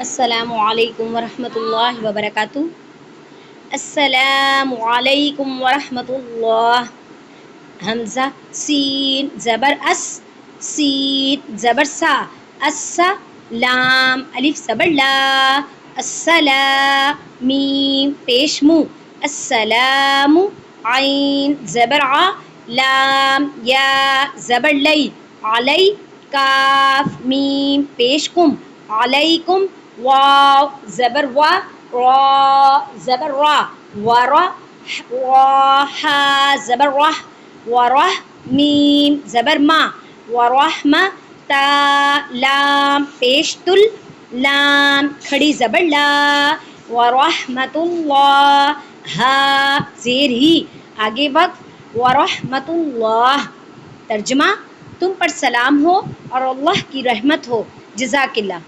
السلام علیکم ورحمۃ اللہ وبرکاتہ۔ السلام علیکم ورحمۃ اللہ۔ حمزہ سین زبر اس، سین زبر سا، السا لام الف زبر لا، السلا میم پیش مو، السلام عین زبر ع، لام یا زبر لی، علی کاف میم پیش کم، علیکم واو زبر وا، را زبر را، ورا را حا زبر رہ، ورح میم زبر ما، ورحمہ تا لام پیش تل، لام کھڑی زبر لا، ورحمۃ اللہ ہا زیر ہی آگے وقت، ورحمۃ اللہ۔ ترجمہ: تم پر سلام ہو اور اللہ کی رحمت ہو۔ جزاک اللہ۔